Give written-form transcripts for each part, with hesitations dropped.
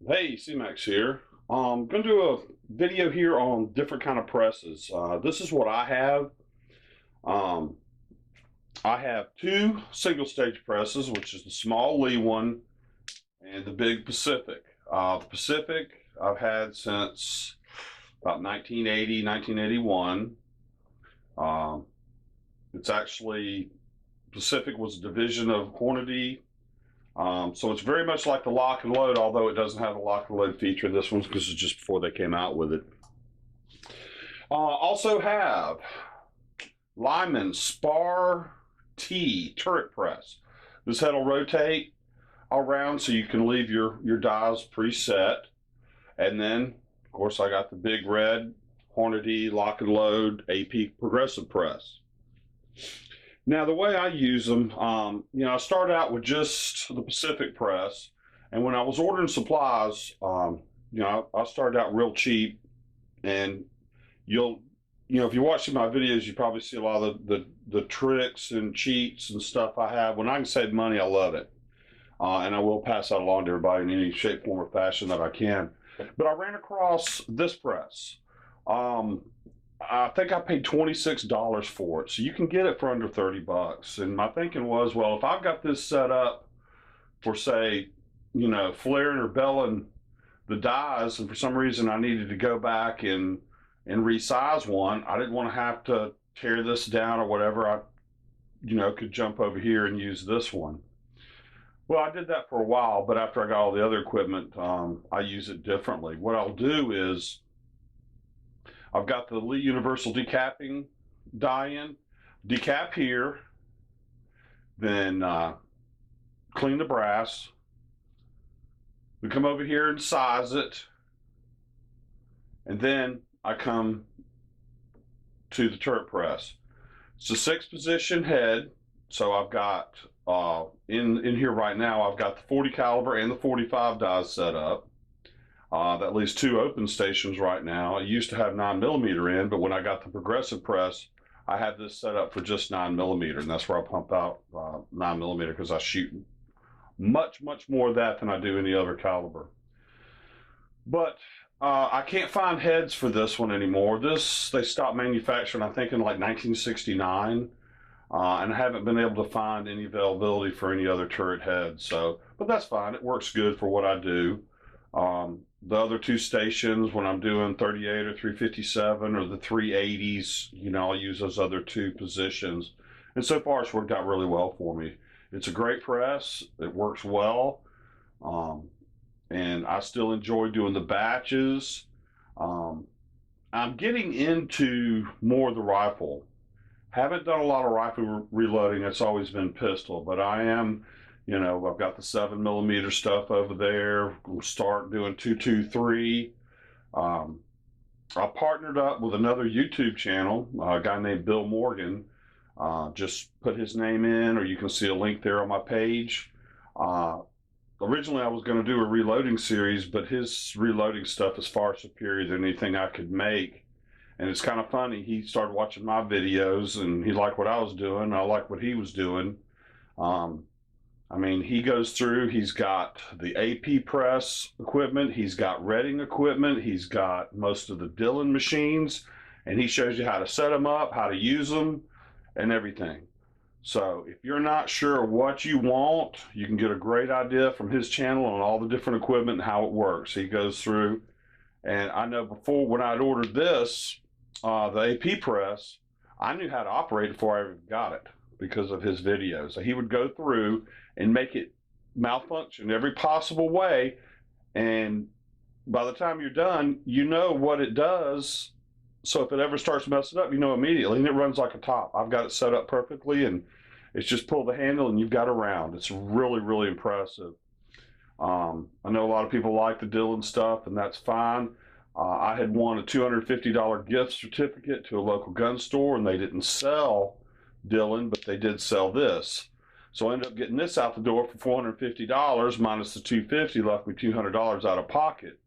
Hey, C-Max here. I'm going to do a video here on different kind of presses. This is what I have. Um, I have two single stage presses, which is the small Lee one and the big Pacific. The Pacific I've had since about 1980, 1981. Um, it's actually, Pacific was a division of Hornady. So it's very much like the lock and load, although it doesn't have a lock and load feature. This one's because it's just before they came out with it. Also have Lyman Spar T turret press. This head will rotate around so you can leave your dials preset. And then, of course, I got the big red Hornady lock and load AP progressive press. Now, the way I use them, I started out with just the Pacific press. And when I was ordering supplies, I started out real cheap. And you'll if you watch my videos, you probably see a lot of the tricks and cheats and stuff I have. When I can save money, I love it, and I will pass that along to everybody in any shape, form, or fashion that I can. But I ran across this press. Um, I think I paid $26 for it, so you can get it for under $30. And my thinking was, well, if I've got this set up for, say, flaring or belling the dies, and for some reason I needed to go back and resize one, I didn't want to have to tear this down or whatever. I, could jump over here and use this one. Well, I did that for a while, but after I got all the other equipment, I use it differently. What I'll do is I've got the Lee Universal decapping die in, decap here, then clean the brass. We come over here and size it, and then I come to the turret press. It's a 6-position head, so I've got in here right now, I've got the 40 caliber and the 45 dies set up. That leaves 2 open stations right now. I used to have 9mm in, but when I got the progressive press, I had this set up for just 9mm, and that's where I pump out 9mm because I shoot much more of that than I do any other caliber. But I can't find heads for this one anymore. They stopped manufacturing, I think, in like 1969, and I haven't been able to find any availability for any other turret heads. So, but that's fine. It works good for what I do. The other 2 stations, when I'm doing 38 or 357 or the 380s, I'll use those other 2 positions. And so far, it's worked out really well for me. It's a great press. It works well. And I still enjoy doing the batches. I'm getting into more of the rifle. Haven't done a lot of rifle reloading. It's always been pistol, but I am, I've got the 7mm stuff over there. We'll start doing 223. I partnered up with another YouTube channel, a guy named Bill Morgan. Just put his name in, or you can see a link there on my page. Originally I was going to do a reloading series, but his reloading stuff is far superior than anything I could make. And it's kind of funny. He started watching my videos and he liked what I was doing. I liked what he was doing. He goes through, he's got the AP press equipment, he's got Redding equipment, he's got most of the Dillon machines, and he shows you how to set them up, how to use them, and everything. So if you're not sure what you want, you can get a great idea from his channel on all the different equipment and how it works. He goes through, and I know before when I'd ordered this, the AP press, I knew how to operate it before I ever got it because of his videos. So he would go through and make it malfunction every possible way. And by the time you're done, you know what it does. So if it ever starts messing up, you know immediately, and it runs like a top. I've got it set up perfectly, and it's just pull the handle and you've got a round. It's really impressive. I know a lot of people like the Dillon stuff, and that's fine. I had won a $250 gift certificate to a local gun store, and they didn't sell Dillon, but they did sell this. So I ended up getting this out the door for $450 minus the $250, left me $200 out of pocket.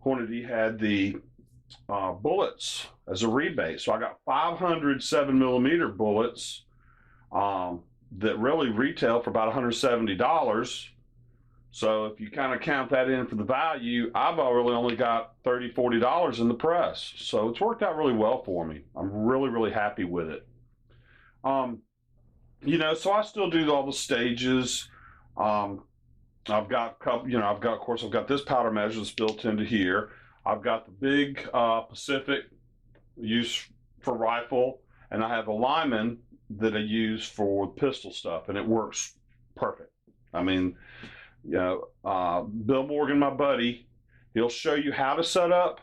Hornady had the bullets as a rebate, so I got 500 7mm bullets that really retail for about $170. So if you kind of count that in for the value, I've really only got $30, $40 in the press. So it's worked out really well for me. I'm really, really happy with it. So I still do all the stages. Um, I've got a couple, of course, I've got this powder measure that's built into here. I've got the big Pacific used for rifle, and I have a Lyman that I use for pistol stuff, and it works perfect. I mean, Bill Morgan, my buddy, he'll show you how to set up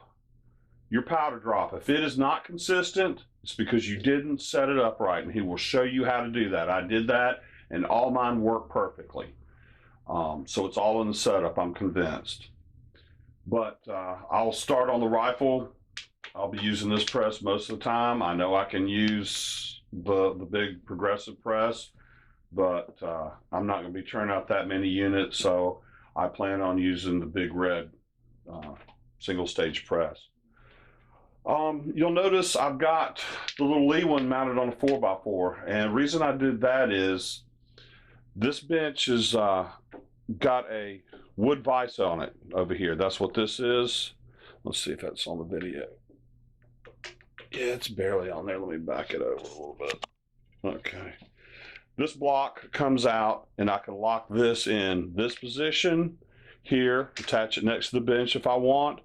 your powder drop. If it is not consistent, it's because you didn't set it up right, and he will show you how to do that. I did that, and all mine work perfectly. So it's all in the setup, I'm convinced. But I'll start on the rifle. I'll be using this press most of the time. I know I can use the big progressive press, but I'm not going to be turning out that many units, so I plan on using the big red single stage press. You'll notice I've got the little Lee one mounted on a 4x4, and the reason I did that is this bench has got a wood vise on it over here. That's what this is. Let's see if that's on the video. Yeah, it's barely on there. Let me back it over a little bit. Okay. This block comes out, and I can lock this in this position here, attach it next to the bench if I want,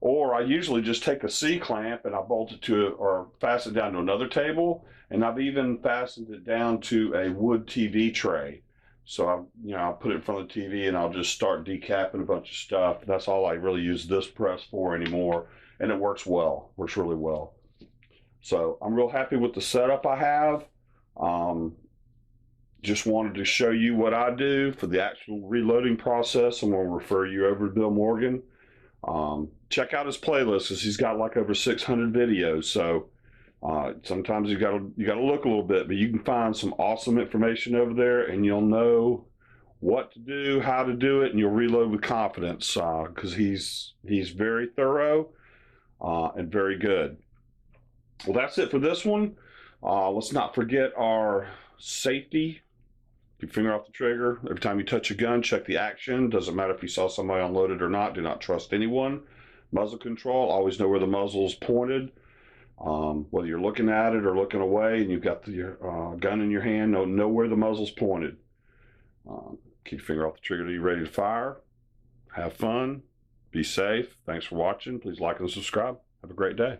or I usually just take a C-clamp and I bolt it to it or fasten it down to another table, and I've even fastened it down to a wood TV tray. So I'll put it in front of the TV and I'll just start decapping a bunch of stuff. That's all I really use this press for anymore, and it works well, works really well. So I'm real happy with the setup I have. Just wanted to show you what I do for the actual reloading process. I'm going to refer you over to Bill Morgan. Check out his playlist, because he's got like over 600 videos. So sometimes you got to look a little bit, but you can find some awesome information over there, and you'll know what to do, how to do it, and you'll reload with confidence, because he's very thorough and very good. Well, that's it for this one. Let's not forget our safety. Keep your finger off the trigger. Every time you touch a gun, check the action. Doesn't matter if you saw somebody unload it or not. Do not trust anyone. Muzzle control. Always know where the muzzle is pointed. Whether you're looking at it or looking away, and you've got your gun in your hand, know where the muzzle's pointed. Keep your finger off the trigger till you're ready to fire. Have fun. Be safe. Thanks for watching. Please like and subscribe. Have a great day.